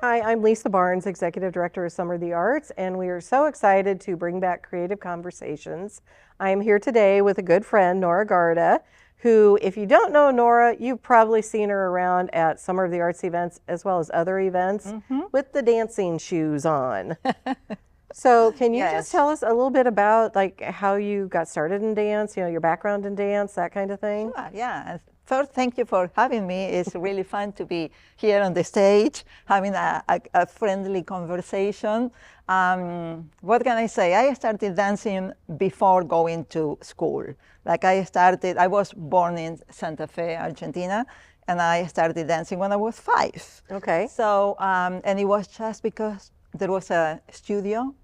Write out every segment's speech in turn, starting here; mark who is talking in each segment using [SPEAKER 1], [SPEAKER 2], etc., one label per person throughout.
[SPEAKER 1] Hi, I'm Lisa Barnes, Executive Director of Summer of the Arts, and we are so excited to bring back Creative Conversations. I am here today with a good friend, Nora Garda, who, if you don't know Nora, you've probably seen her around at Summer of the Arts events as well as other events with the dancing shoes on. So can you just tell us a little bit about like how you got started in dance, your background in dance, that kind of thing?
[SPEAKER 2] Sure, yeah. First, thank you for having me. It's really fun to be here on the stage, having a friendly conversation. What can I say? I started dancing before going to school. I was born in Santa Fe, Argentina, and I started dancing when I was 5.
[SPEAKER 1] Okay.
[SPEAKER 2] So, and it was just because there was a studio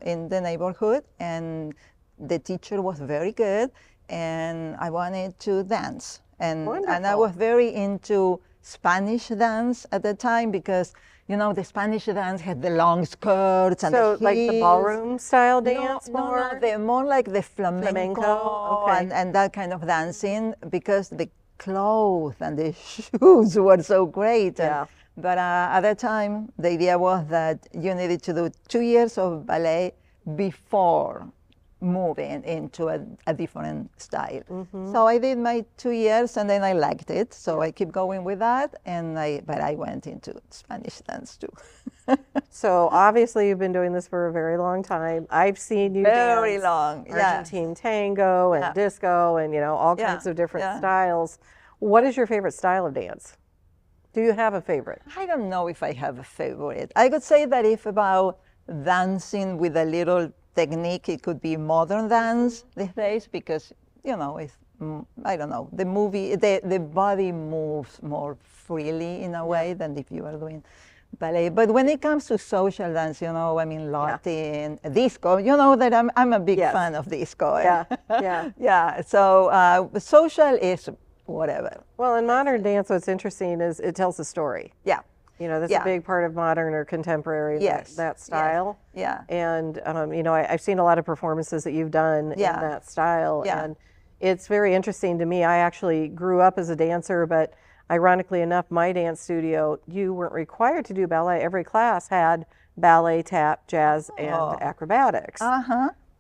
[SPEAKER 2] in the neighborhood, and the teacher was very good, and I wanted to dance. And I was very into Spanish dance at the time because, the Spanish dance had the long skirts and the heels.
[SPEAKER 1] like the ballroom style dance?
[SPEAKER 2] No, they're more like the flamenco
[SPEAKER 1] okay.
[SPEAKER 2] and that kind of dancing because the clothes and the shoes were so great.
[SPEAKER 1] Yeah.
[SPEAKER 2] But at that time, the idea was that you needed to do 2 years of ballet before moving into a different style. So I did my 2 years and then I liked it. So I keep going with that. But I went into Spanish dance too.
[SPEAKER 1] So obviously you've been doing this for a very long time. I've seen you
[SPEAKER 2] very
[SPEAKER 1] dance
[SPEAKER 2] long,
[SPEAKER 1] Argentine tango and disco and all kinds of different styles. What is your favorite style of dance? Do you have a favorite?
[SPEAKER 2] I don't know if I have a favorite. I could say that if about dancing with a little technique, it could be modern dance these days because, it's, I don't know, the body moves more freely in a way than if you are doing ballet. But when it comes to social dance, Latin, disco, that I'm a big fan of disco. Yeah. So social is whatever.
[SPEAKER 1] Well, in modern dance, what's interesting is it tells a story.
[SPEAKER 2] Yeah.
[SPEAKER 1] That's a big part of modern or contemporary, that style.
[SPEAKER 2] Yeah.
[SPEAKER 1] And, I've seen a lot of performances that you've done in that style. And it's very interesting to me. I actually grew up as a dancer, but ironically enough, my dance studio, you weren't required to do ballet. Every class had ballet, tap, jazz, and acrobatics.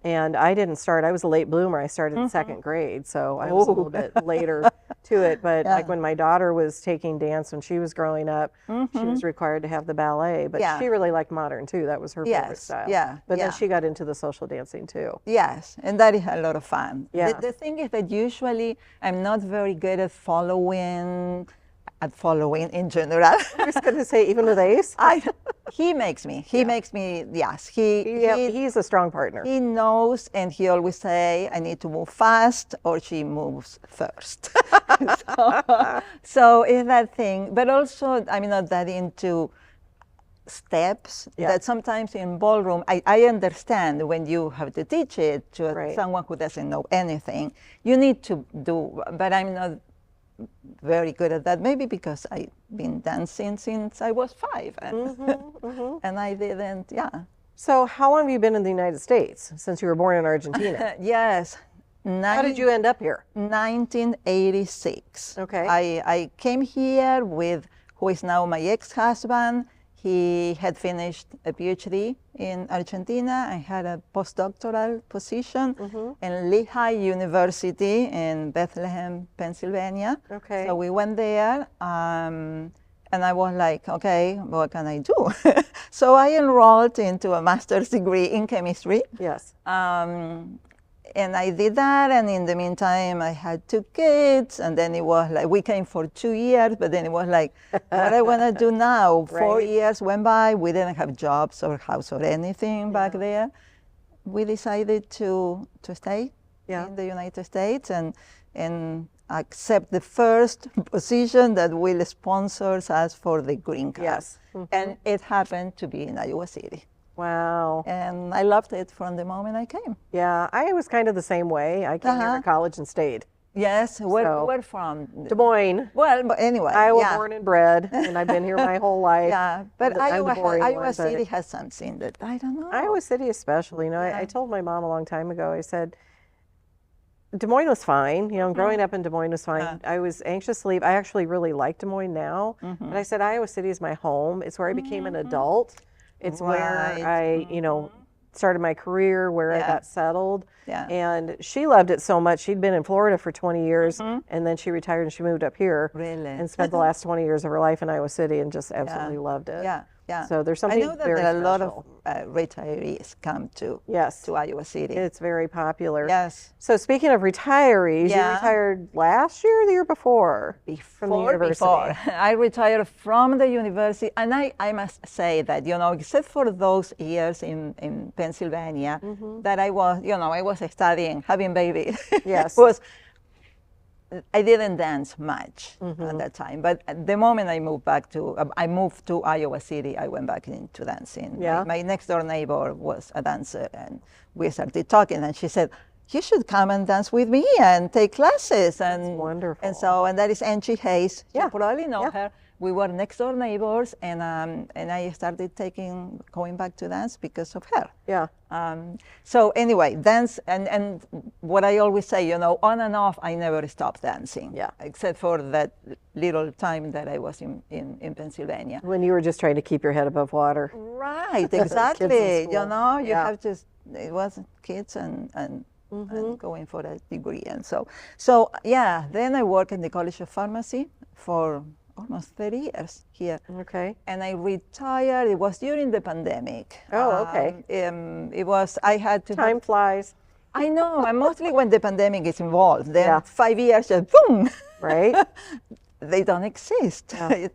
[SPEAKER 1] And I didn't start, I was a late bloomer. I started in 2nd grade, so I was a little bit later to it. But like when my daughter was taking dance when she was growing up, she was required to have the ballet. But she really liked modern too. That was her favorite style. But then she got into the social dancing too.
[SPEAKER 2] Yes, and that is a lot of fun. The thing is that usually I'm not very good at following in general.
[SPEAKER 1] I was going to say, even with Ace?
[SPEAKER 2] He makes me, yes.
[SPEAKER 1] He's a strong partner.
[SPEAKER 2] He knows, and he always say, I need to move fast, or she moves first. So it's that thing. But also, I'm not that into steps that sometimes in ballroom, I understand when you have to teach it to someone who doesn't know anything. You need to do, but I'm not very good at that, maybe because I've been dancing since I was 5 and I didn't,
[SPEAKER 1] So how long have you been in the United States since you were born in Argentina?
[SPEAKER 2] Yes.
[SPEAKER 1] How did you end up here?
[SPEAKER 2] 1986.
[SPEAKER 1] Okay.
[SPEAKER 2] I came here with who is now my ex-husband. He had finished a PhD in Argentina. I had a postdoctoral position in Lehigh University in Bethlehem, Pennsylvania.
[SPEAKER 1] Okay.
[SPEAKER 2] So we went there, and I was like, okay, what can I do? So I enrolled into a master's degree in chemistry.
[SPEAKER 1] Yes.
[SPEAKER 2] And I did that, and in the meantime, I had 2 kids, and then it was like, we came for 2 years, but then it was like, what I want to do now? 4 years went by, we didn't have jobs or house or anything back there. We decided to stay in the United States and accept the first position that will sponsor us for the green card.
[SPEAKER 1] Yes.
[SPEAKER 2] And it happened to be in Iowa City.
[SPEAKER 1] Wow.
[SPEAKER 2] And I loved it from the moment I came.
[SPEAKER 1] Yeah, I was kind of the same way. I came here to college and stayed.
[SPEAKER 2] Yes, where from?
[SPEAKER 1] Des Moines.
[SPEAKER 2] Well, but anyway.
[SPEAKER 1] Iowa born and bred, and I've been here my whole life.
[SPEAKER 2] Yeah, but Iowa City has something that I don't know.
[SPEAKER 1] Iowa City especially, I told my mom a long time ago, I said, Des Moines was fine. You know, growing up in Des Moines was fine. I was anxious to leave. I actually really like Des Moines now. But I said Iowa City is my home. It's where I became an adult. It's where I, you know, started my career, where I got settled. And she loved it so much. She'd been in Florida for 20 years, and then she retired and she moved up here. And spent the last 20 years of her life in Iowa City and just absolutely loved it. So there's something very special. I know that
[SPEAKER 2] a lot of retirees come to Iowa City.
[SPEAKER 1] It's very popular. So speaking of retirees, you retired last year or the year before? From the university?
[SPEAKER 2] I retired from the university, and I must say that, you know, except for those years in Pennsylvania, that I was, you know, I was studying, having babies. I didn't dance much at that time, but at the moment I moved to Iowa City, I went back into dancing. My next door neighbor was a dancer, and we started talking, and she said, "You should come and dance with me and take classes." And
[SPEAKER 1] that's wonderful.
[SPEAKER 2] And that is Angie Hayes. You probably know her. We were next door neighbors, and I started going back to dance because of her. So anyway, dance, and what I always say, you know, on and off, I never stopped dancing. Except for that little time that I was in Pennsylvania.
[SPEAKER 1] When you were just trying to keep your head above water.
[SPEAKER 2] Right, exactly. You know, you have to, it was kids and going for a degree. And so yeah, then I worked in the College of Pharmacy for almost 30 years here. And I retired. It was during the pandemic. It was, I had to.
[SPEAKER 1] Time flies.
[SPEAKER 2] I know, and mostly when the pandemic is involved. Then 5 years, just boom.
[SPEAKER 1] Right.
[SPEAKER 2] They don't exist. So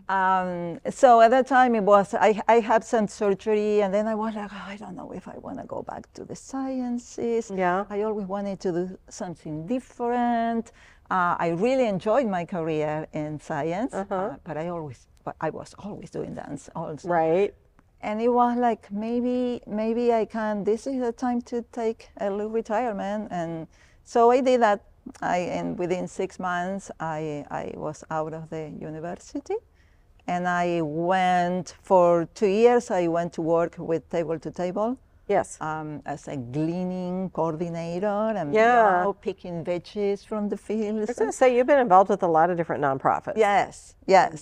[SPEAKER 2] at that time, it was, I had some surgery, and then I was like, I don't know if I want to go back to the sciences. I always wanted to do something different. I really enjoyed my career in science, but I was always doing dance also.
[SPEAKER 1] Right.
[SPEAKER 2] And it was like, maybe I can, this is the time to take a little retirement. And so I did that. And within 6 months, I was out of the university. And I went, for 2 years, I went to work with Table to Table.
[SPEAKER 1] Yes.
[SPEAKER 2] As a gleaning coordinator and you know, picking veggies from the fields.
[SPEAKER 1] I was going to say, you've been involved with a lot of different nonprofits.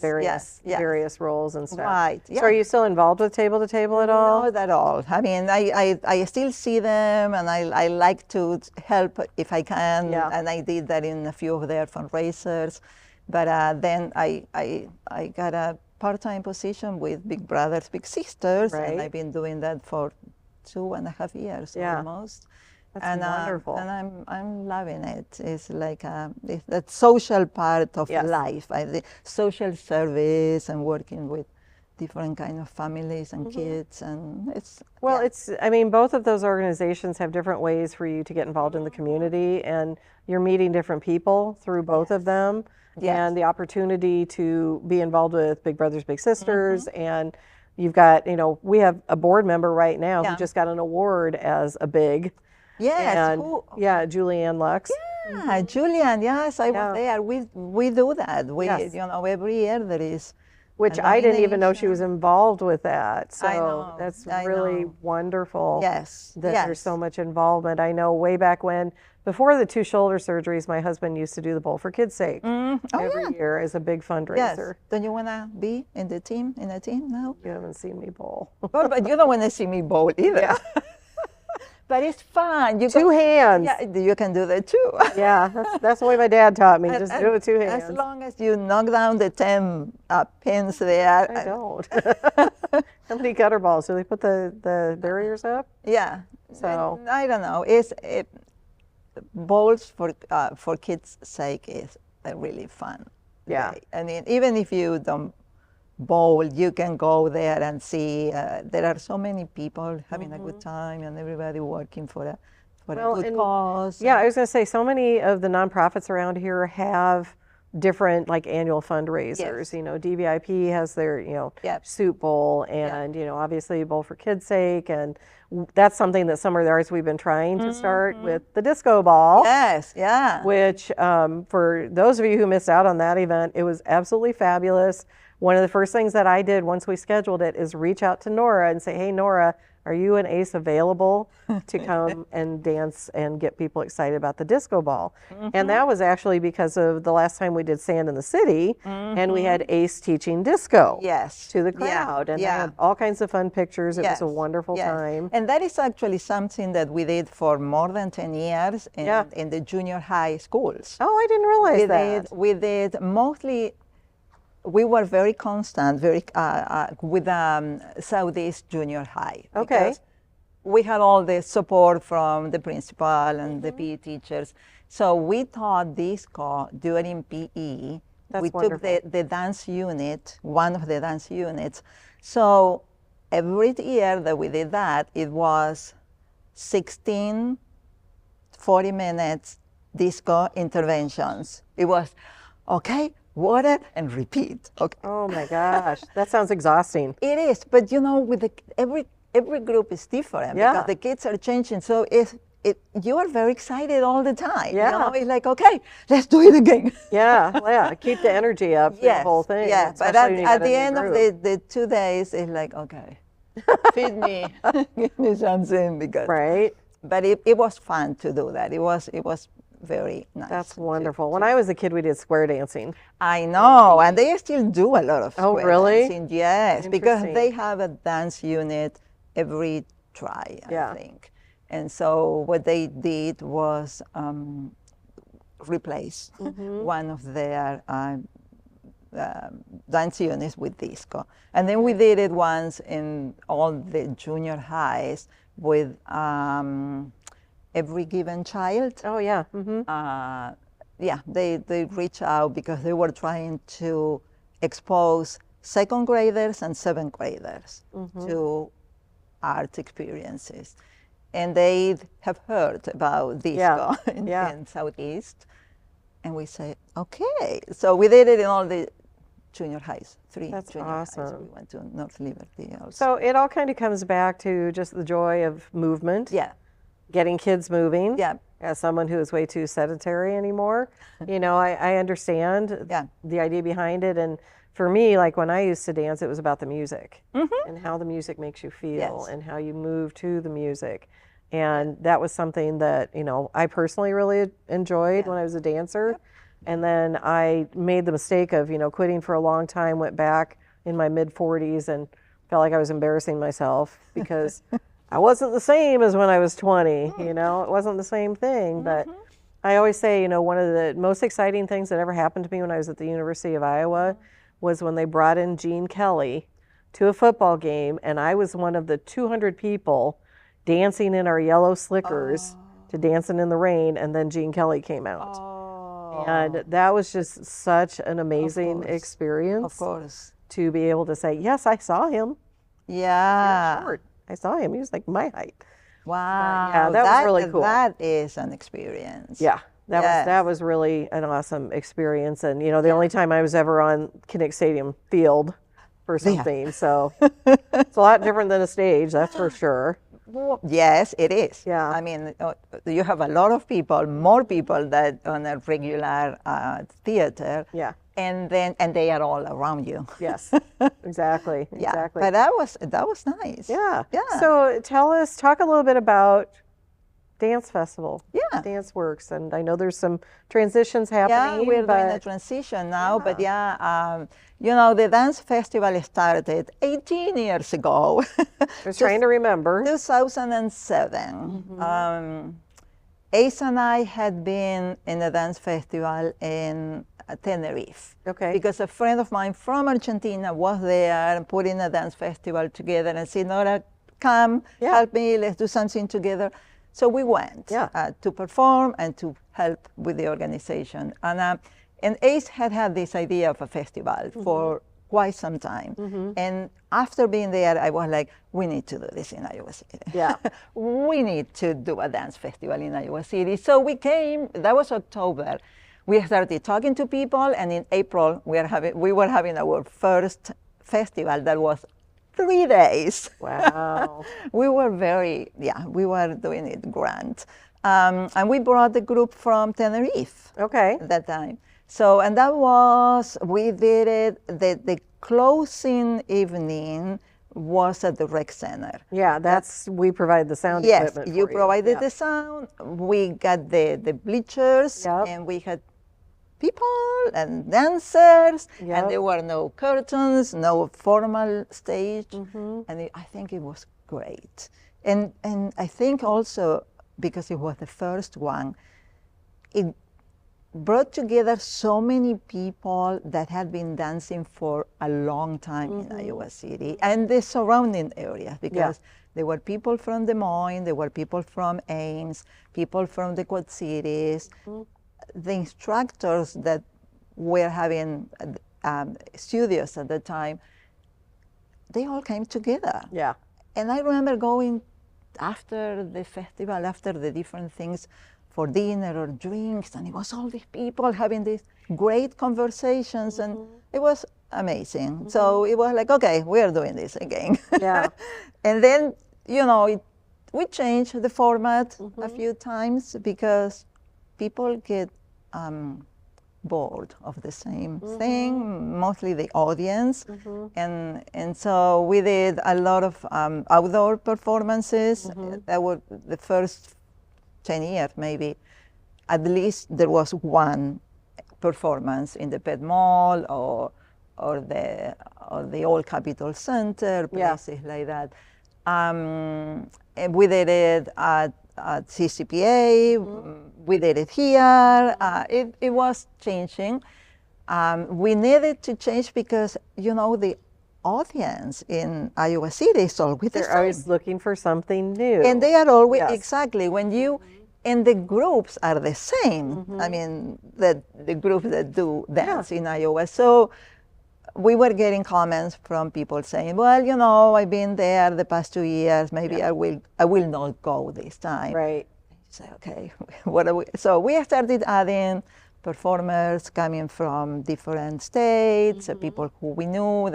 [SPEAKER 1] Various roles and stuff.
[SPEAKER 2] Right.
[SPEAKER 1] So are you still involved with Table to Table at all?
[SPEAKER 2] Not at all. I mean, I still see them, and I like to help if I can. And I did that in a few of their fundraisers. But then I got a part-time position with Big Brothers Big Sisters, and I've been doing that for 2.5 years almost.
[SPEAKER 1] That's wonderful.
[SPEAKER 2] And I'm loving it. It's like that social part of life, the social service and working with different kind of families and kids, and it's
[SPEAKER 1] I mean, both of those organizations have different ways for you to get involved in the community, and you're meeting different people through both of them, and the opportunity to be involved with Big Brothers Big Sisters. And you've got, you know, we have a board member right now who just got an award as a big. And, Julianne Lux.
[SPEAKER 2] Julianne, yes, I was there. We do that. You know, every year there is.
[SPEAKER 1] Which I didn't even know she was involved with that. So that's really wonderful. That there's so much involvement. I know way back when, before the 2 shoulder surgeries, my husband used to do the Bowl for Kids' Sake every year as a big fundraiser.
[SPEAKER 2] Don't you want to be in a team now?
[SPEAKER 1] You haven't seen me bowl.
[SPEAKER 2] But you don't want to see me bowl either. But it's fun. You
[SPEAKER 1] 2 hands.
[SPEAKER 2] Yeah, you can do that too.
[SPEAKER 1] That's the way my dad taught me. Just do it with 2 hands.
[SPEAKER 2] As long as you knock down the 10 pins there.
[SPEAKER 1] I don't. How many gutter balls? Do they put the barriers up? So
[SPEAKER 2] I don't know. Bowls for kids' sake is a really fun day. I mean, even if you don't bowl, you can go there and see. There are so many people having a good time, and everybody working for a good cause.
[SPEAKER 1] I was going to say, so many of the nonprofits around here have different like annual fundraisers. You know, DVIP has their, you know, soup bowl, and you know, obviously Bowl for Kids' Sake, and that's something that some of ours we've been trying to start with the disco ball. Which for those of you who missed out on that event, it was absolutely fabulous. One of the first things that I did once we scheduled it is reach out to Nora and say, hey, Nora, are you and Ace available to come and dance and get people excited about the disco ball? And that was actually because of the last time we did Sand in the City, and we had Ace teaching disco to the crowd. And I had all kinds of fun pictures. It was a wonderful time.
[SPEAKER 2] And that is actually something that we did for more than 10 years in the junior high schools.
[SPEAKER 1] Oh, I didn't realize that.
[SPEAKER 2] We did mostly. We were very constant, with Southeast Junior High.
[SPEAKER 1] Okay.
[SPEAKER 2] Because we had all the support from the principal and the PE teachers. So we taught disco during PE. We took the dance unit, one of the dance units. So every year that we did that, it was 16 40 minutes disco interventions. It was, okay, water and repeat. Okay.
[SPEAKER 1] Oh my gosh, that sounds exhausting.
[SPEAKER 2] It is, but you know, with every group is different because the kids are changing. So you are very excited all the time.
[SPEAKER 1] Yeah.
[SPEAKER 2] You know, it's like, okay, let's do it again.
[SPEAKER 1] Yeah, keep the energy up for the whole thing.
[SPEAKER 2] Yeah, but at the end of the 2 days, it's like, okay, feed me, give me something because.
[SPEAKER 1] Right.
[SPEAKER 2] But it was fun to do that. It was very nice.
[SPEAKER 1] That's wonderful. When I was a kid, we did square dancing.
[SPEAKER 2] I know, and they still do a lot of square dancing. Yes, because they have a dance unit every try, I think. And so what they did was replace one of their dance units with disco. And then we did it once in all the junior highs with Every Given Child.
[SPEAKER 1] Oh, yeah.
[SPEAKER 2] They reached out because they were trying to expose second graders and seventh graders to art experiences. And they have heard about disco in Southeast. And we said, okay. So we did it in all the junior highs,
[SPEAKER 1] That's
[SPEAKER 2] junior
[SPEAKER 1] awesome.
[SPEAKER 2] highs. We went to North Liberty also.
[SPEAKER 1] So it all kind of comes back to just the joy of movement.
[SPEAKER 2] Yeah.
[SPEAKER 1] Getting kids moving.
[SPEAKER 2] Yeah.
[SPEAKER 1] As someone who is way too sedentary anymore, you know, I understand the idea behind it. And for me, like when I used to dance, it was about the music and how the music makes you feel and how you move to the music. And that was something that, you know, I personally really enjoyed when I was a dancer. And then I made the mistake of, you know, quitting for a long time, went back in my mid-40s and felt like I was embarrassing myself because I wasn't the same as when I was 20, you know, it wasn't the same thing. But I always say, you know, one of the most exciting things that ever happened to me when I was at the University of Iowa was when they brought in Gene Kelly to a football game, and I was one of the 200 people dancing in our yellow slickers to Dancing in the Rain, and then Gene Kelly came out. And that was just such an amazing experience.
[SPEAKER 2] Of course.
[SPEAKER 1] To be able to say, yes, I saw him.
[SPEAKER 2] Yeah.
[SPEAKER 1] Short. I saw him. He was like my height.
[SPEAKER 2] Wow.
[SPEAKER 1] Yeah, that was really cool.
[SPEAKER 2] That is an experience.
[SPEAKER 1] Yeah. That was really an awesome experience. And, you know, the only time I was ever on Kinnick Stadium field for something. So it's a lot different than a stage, that's for sure.
[SPEAKER 2] Yes, it is.
[SPEAKER 1] Yeah.
[SPEAKER 2] I mean, you have a lot of people, more people than on a regular theater.
[SPEAKER 1] Yeah.
[SPEAKER 2] And they are all around you.
[SPEAKER 1] Yes, exactly.
[SPEAKER 2] Yeah.
[SPEAKER 1] Exactly.
[SPEAKER 2] But that was nice.
[SPEAKER 1] Yeah.
[SPEAKER 2] Yeah.
[SPEAKER 1] So talk a little bit about Dance Festival.
[SPEAKER 2] Yeah.
[SPEAKER 1] Dance Works, and I know there's some transitions happening.
[SPEAKER 2] Yeah, we're doing a transition now, but you know, the dance festival started 18 years ago.
[SPEAKER 1] I was trying to remember.
[SPEAKER 2] 2007. Ace and I had been in a dance festival in Tenerife.
[SPEAKER 1] Okay.
[SPEAKER 2] Because a friend of mine from Argentina was there and putting a dance festival together and said, Nora, come, help me, let's do something together. So we went to perform and to help with the organization. And Ace had this idea of a festival for quite some time. And after being there, I was like, we need to do this in Iowa City. Yeah. We need to do a dance festival in Iowa City. So we came, that was October. We started talking to people, and in April, we were having our first festival that was 3 days.
[SPEAKER 1] Wow.
[SPEAKER 2] We were we were doing it grand. And we brought the group from Tenerife.
[SPEAKER 1] Okay.
[SPEAKER 2] At that time. So, and that was, we did it, the closing evening was at the rec center.
[SPEAKER 1] Yeah, we provide the sound equipment.
[SPEAKER 2] Yes, you provided the sound. We got the bleachers, and we had people and dancers, and there were no curtains, no formal stage, and I think it was great. And I think also because it was the first one, it brought together so many people that had been dancing for a long time in Iowa City and the surrounding area, because there were people from Des Moines, there were people from Ames, people from the Quad Cities. The instructors that were having studios at the time, they all came together.
[SPEAKER 1] Yeah.
[SPEAKER 2] And I remember going after the festival, after the different things, for dinner or drinks, and it was all these people having these great conversations, and it was amazing. So it was like, okay, we are doing this again.
[SPEAKER 1] Yeah.
[SPEAKER 2] And then, we changed the format a few times because people get bored of the same thing, mostly the audience. And so we did a lot of outdoor performances. That were the first 10 years, maybe. At least there was one performance in the Pet Mall or the Old Capitol Center, places like that. And we did it at CCPA, we did it here. It was changing. We needed to change because, the audience in Iowa City is always the same.
[SPEAKER 1] They're always looking for something new.
[SPEAKER 2] And they are always, exactly, and the groups are the same. I mean, the groups that do dance in Iowa. So we were getting comments from people saying, well, I've been there the past 2 years. Maybe I will not go this time.
[SPEAKER 1] Right.
[SPEAKER 2] Say, okay, what are we? So we started adding performers coming from different states, people who we knew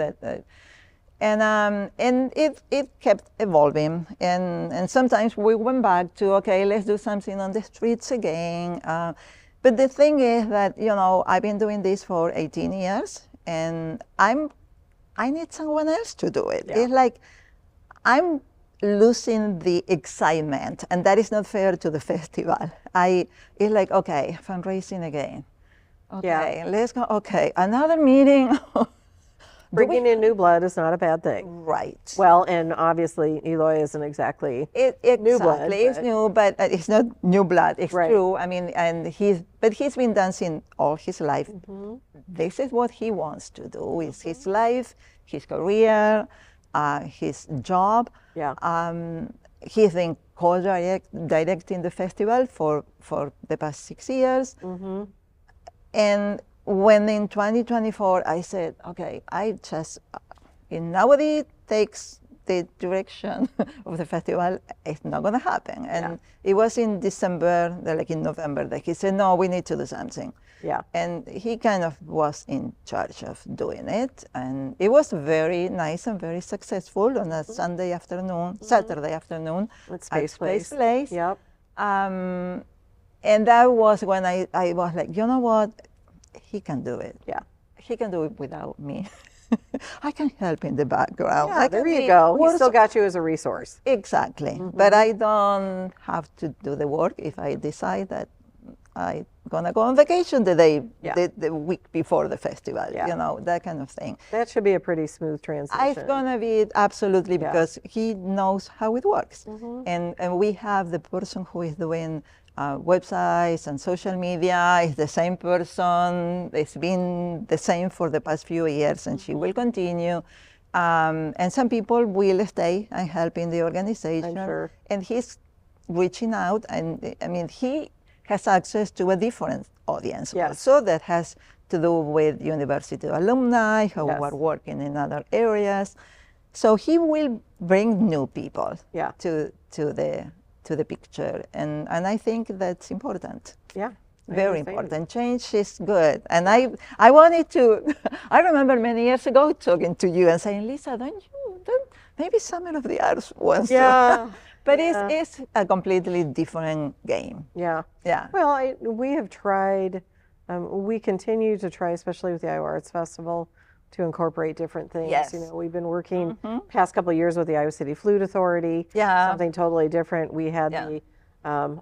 [SPEAKER 2] and it kept evolving. And sometimes we went back to, okay, let's do something on the streets again. But the thing is that, I've been doing this for 18 years, and I need someone else to do it. It's like I'm losing the excitement, and that is not fair to the festival. It's like, okay, fundraising again. Okay, let's go. Okay, another meeting.
[SPEAKER 1] Bringing in new blood is not a bad thing.
[SPEAKER 2] Right.
[SPEAKER 1] Well, and obviously Eloy isn't exactly new blood.
[SPEAKER 2] It's new, but it's not new blood. It's true. I mean, and he's been dancing all his life. This is what he wants to do. It's his life, his career, his job.
[SPEAKER 1] Yeah.
[SPEAKER 2] He's been co-directing the festival for the past 6 years. And when in 2024, I said, okay, if nobody takes the direction of the festival, it's not going to happen. And it was in December, like in November, that he said, no, we need to do something.
[SPEAKER 1] Yeah.
[SPEAKER 2] And he kind of was in charge of doing it. And it was very nice and very successful on a Saturday afternoon
[SPEAKER 1] at Space Place. Yep.
[SPEAKER 2] And that was when I was like, you know what? He can do it.
[SPEAKER 1] Yeah.
[SPEAKER 2] He can do it without me. I can help in the background.
[SPEAKER 1] Yeah, there you go. He still got you as a resource.
[SPEAKER 2] Exactly. But I don't have to do the work if I decide that I'm going to go on vacation the week before the festival, that kind of thing.
[SPEAKER 1] That should be a pretty smooth transition.
[SPEAKER 2] It's going to be absolutely, because he knows how it works. And we have the person who is doing websites and social media is the same person. It's been the same for the past few years, and she will continue. And some people will stay and help in the organization.
[SPEAKER 1] I'm sure.
[SPEAKER 2] And he's reaching out, and I mean, he has access to a different audience also that has to do with university alumni who are working in other areas. So he will bring new people to the picture, and I think that's important.
[SPEAKER 1] Yeah.
[SPEAKER 2] Very important. Change is good. And I wanted to, I remember many years ago talking to you and saying, Lisa, don't maybe Summer of the Arts wants to. But it's a completely different game.
[SPEAKER 1] Yeah.
[SPEAKER 2] Yeah.
[SPEAKER 1] Well, we have tried, we continue to try, especially with the Iowa Arts Festival, to incorporate different things.
[SPEAKER 2] Yes.
[SPEAKER 1] You know, we've been working past couple of years with the Iowa City Flute Authority.
[SPEAKER 2] Yeah.
[SPEAKER 1] Something totally different. We had the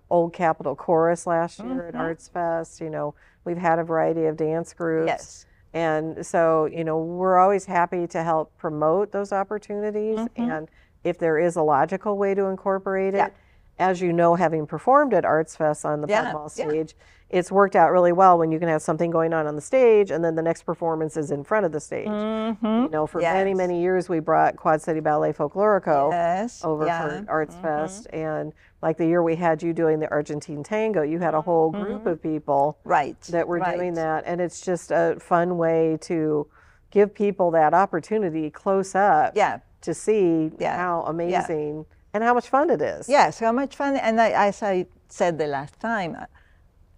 [SPEAKER 1] Old Capitol Chorus last year at Arts Fest. You know, we've had a variety of dance groups.
[SPEAKER 2] Yes.
[SPEAKER 1] And so, you know, we're always happy to help promote those opportunities. And if there is a logical way to incorporate it, as you know, having performed at Arts Fest on the Pub Hall stage, it's worked out really well when you can have something going on the stage and then the next performance is in front of the stage. You know, for many, many years we brought Quad City Ballet Folklorico over for Arts Fest. And like the year we had you doing the Argentine Tango, you had a whole group of people that were doing that. And it's just a fun way to give people that opportunity close up to see how amazing and how much fun it is.
[SPEAKER 2] Yes, how much fun. And as I said the last time,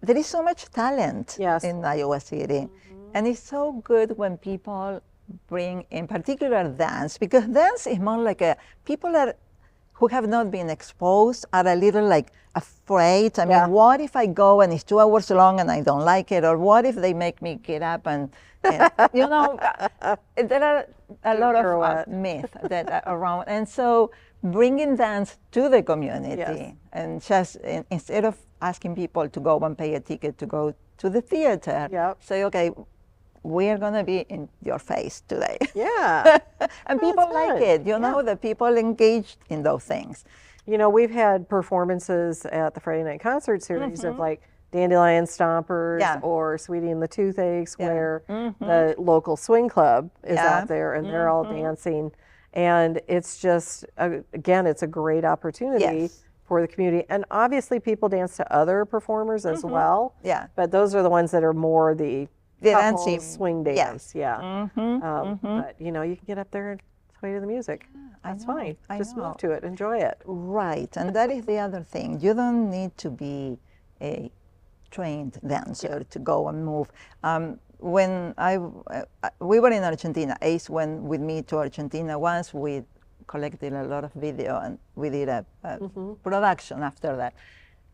[SPEAKER 2] there is so much talent in Iowa City. And it's so good when people bring in particular dance, because dance is more like people who have not been exposed are a little like afraid. I mean, what if I go and it's 2 hours long and I don't like it? Or what if they make me get up and you know, there are a lot of myths that are around. And so bringing dance to the community and just instead of asking people to go and pay a ticket to go to the theater, say, okay, we're going to be in your face today. And people like it, you know, the people engaged in those things.
[SPEAKER 1] You know, we've had performances at the Friday Night Concert Series of like Dandelion Stompers or Sweetie and the Toothaches, where the local swing club is out there and they're all dancing. And it's just, again, it's a great opportunity for the community. And obviously people dance to other performers as well. But those are the ones that are more the dancing swing dance. But, you know, you can get up there and sway to the music. That's fine. Just move to it. Enjoy it.
[SPEAKER 2] Right. And that is the other thing. You don't need to be a trained dancer to go and move. When we were in Argentina, Ace went with me to Argentina once. We collected a lot of video and we did a production after that.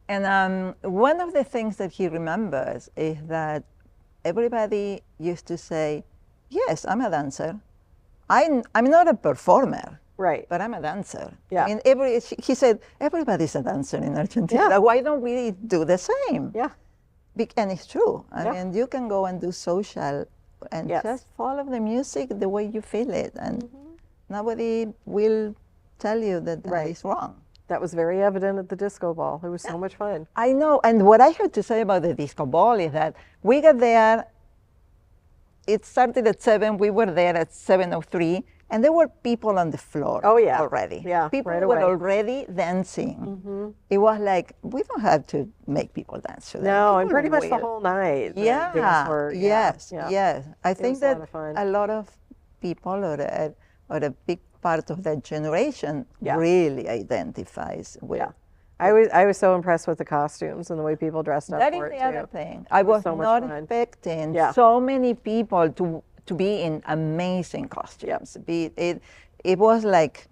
[SPEAKER 2] And one of the things that he remembers is that everybody used to say, yes, I'm a dancer. I'm not a performer. But I'm a dancer. I mean, he said, everybody's a dancer in Argentina. Why don't we do the same? And it's true. I mean, you can go and do social and just follow the music the way you feel it. And nobody will tell you that that is wrong.
[SPEAKER 1] That was very evident at the disco ball. It was so much fun.
[SPEAKER 2] I know. And what I had to say about the disco ball is that we got there, it started at 7, we were there at 7:03. And there were people on the floor already. People were already dancing. It was like, we don't have to make people dance today.
[SPEAKER 1] No, and pretty much the whole night.
[SPEAKER 2] Yes. I think that a lot of people or a big part of that generation really identifies with.
[SPEAKER 1] I was so impressed with the costumes and the way people dressed up for it, too.
[SPEAKER 2] That is the other thing. I was not expecting so many people to be in amazing costumes. It was like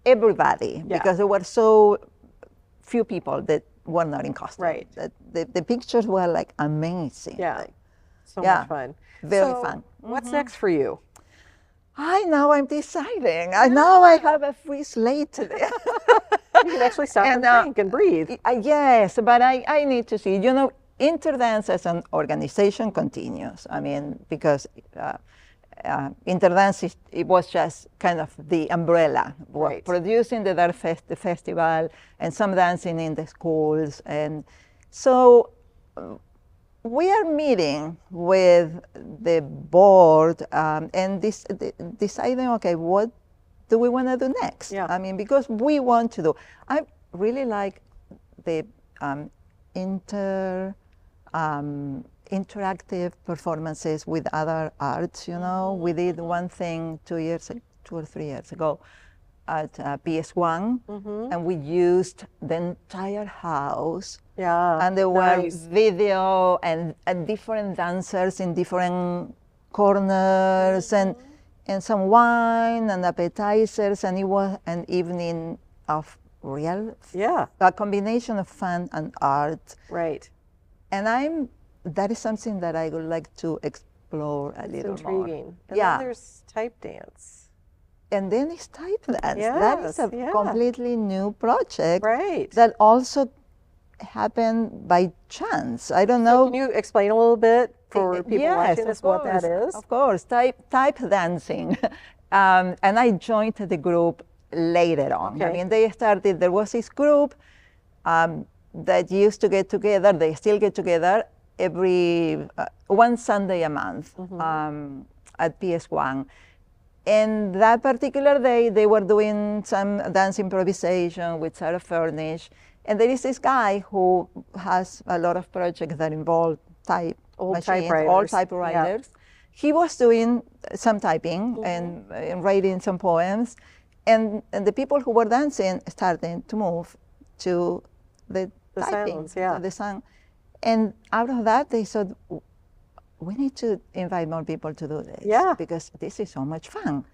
[SPEAKER 2] everybody, because there were so few people that were not in costume. The pictures were like amazing.
[SPEAKER 1] So much fun.
[SPEAKER 2] Very fun.
[SPEAKER 1] What's next for you?
[SPEAKER 2] Now I'm deciding. Now I have a free slate today.
[SPEAKER 1] You can actually stop and think and breathe.
[SPEAKER 2] Yes, but I need to see, you know, Interdance as an organization continues. I mean, because Interdance, it was just kind of the umbrella, producing the Dart Festival and some dancing in the schools. And so we are meeting with the board and deciding, okay, what do we want to do next? I mean, because we want to do, I really like the interactive performances with other arts, you know. We did one thing 2 or 3 years ago at PS1, and we used the entire house. And there were video and different dancers in different corners and some wine and appetizers, and it was an evening of real, a combination of fun and art. And that is something that I would like to explore a little
[SPEAKER 1] It's intriguing.
[SPEAKER 2] more.
[SPEAKER 1] And
[SPEAKER 2] Yeah.
[SPEAKER 1] then there's type dance.
[SPEAKER 2] And then it's type dance. That is a completely new project.
[SPEAKER 1] Right.
[SPEAKER 2] That also happened by chance. I don't know.
[SPEAKER 1] So can you explain a little bit for people watching this what that is?
[SPEAKER 2] Of course, type dancing. And I joined the group later on.
[SPEAKER 1] Okay.
[SPEAKER 2] I mean, there was this group that used to get together, they still get together every one Sunday a month at PS1. And that particular day, they were doing some dance improvisation with Sarah Furnish. And there is this guy who has a lot of projects that involve old typewriters. Yeah. He was doing some typing and writing some poems. And the people who were dancing started to move to the typing,
[SPEAKER 1] sounds,
[SPEAKER 2] the sound. And out of that, they said, we need to invite more people to do this because this is so much fun.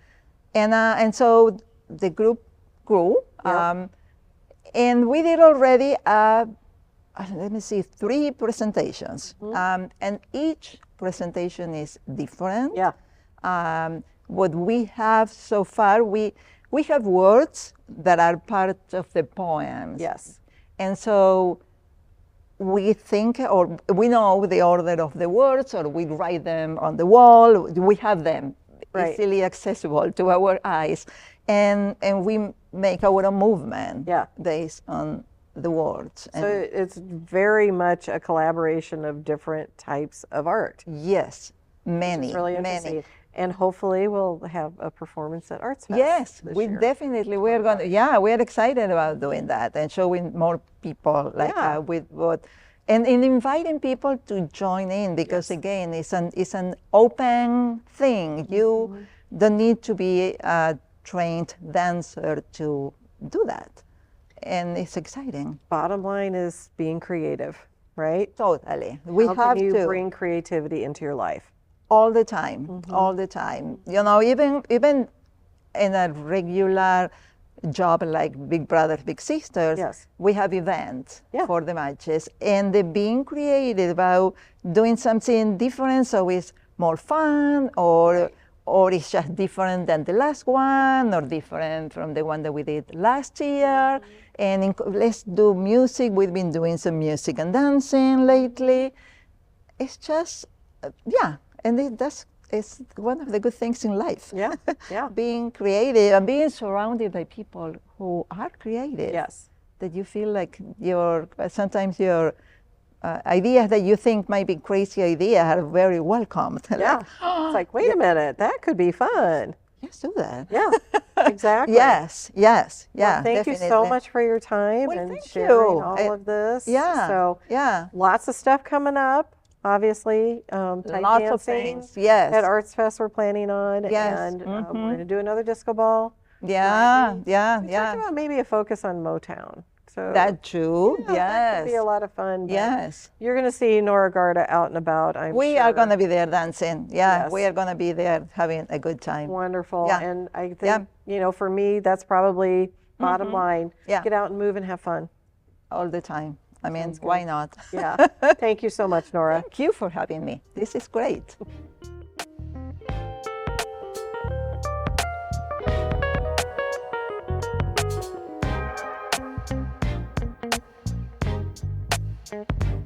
[SPEAKER 2] And so the group grew. And we did already, let me see, 3 presentations. And each presentation is different. What we have so far, we have words that are part of the poems.
[SPEAKER 1] Yes.
[SPEAKER 2] And so we think, or we know the order of the words, or we write them on the wall. We have them easily accessible to our eyes. And we make our own movement based on the words.
[SPEAKER 1] So it's very much a collaboration of different types of art.
[SPEAKER 2] Yes, many,
[SPEAKER 1] it's really interesting.
[SPEAKER 2] Many.
[SPEAKER 1] And hopefully we'll have a performance at Arts Fest.
[SPEAKER 2] Yes,
[SPEAKER 1] we
[SPEAKER 2] definitely, we're going to, we're excited about doing that and showing more people with what, and inviting people to join in because again, it's an open thing. You don't need to be a trained dancer to do that. And it's exciting.
[SPEAKER 1] Bottom line is being creative, right?
[SPEAKER 2] Totally.
[SPEAKER 1] How can you bring creativity into your life?
[SPEAKER 2] All the time, all the time. You know, even in a regular job like Big Brothers, Big Sisters, we have events for the matches. And being creative about doing something different so it's more fun or it's just different than the last one or different from the one that we did last year. And let's do music. We've been doing some music and dancing lately. It's just, and it's one of the good things in life. Being creative and being surrounded by people who are creative.
[SPEAKER 1] Yes.
[SPEAKER 2] That you feel like sometimes your ideas that you think might be crazy ideas are very welcomed.
[SPEAKER 1] It's like, wait a minute, that could be fun.
[SPEAKER 2] Let's do that.
[SPEAKER 1] Yeah, exactly.
[SPEAKER 2] Yes.
[SPEAKER 1] Well, thank you so much for your time and sharing all of this. So, lots of stuff coming up. Obviously, type
[SPEAKER 2] lots
[SPEAKER 1] dancing
[SPEAKER 2] of things. Yes.
[SPEAKER 1] At Arts Fest we're planning on.
[SPEAKER 2] Yes.
[SPEAKER 1] And we're going to do another disco ball.
[SPEAKER 2] We
[SPEAKER 1] talked about maybe a focus on Motown. So
[SPEAKER 2] that too.
[SPEAKER 1] That could be a lot of fun.
[SPEAKER 2] Yes.
[SPEAKER 1] You're going to see Nora Garda out and about, I'm sure.
[SPEAKER 2] We are going to be there dancing. We are going to be there having a good time.
[SPEAKER 1] Wonderful. And I think, for me, that's probably bottom line. Get out and move and have fun.
[SPEAKER 2] All the time. I mean, why not?
[SPEAKER 1] Thank you so much, Nora.
[SPEAKER 2] Thank you for having me. This is great.
[SPEAKER 1] Thank you.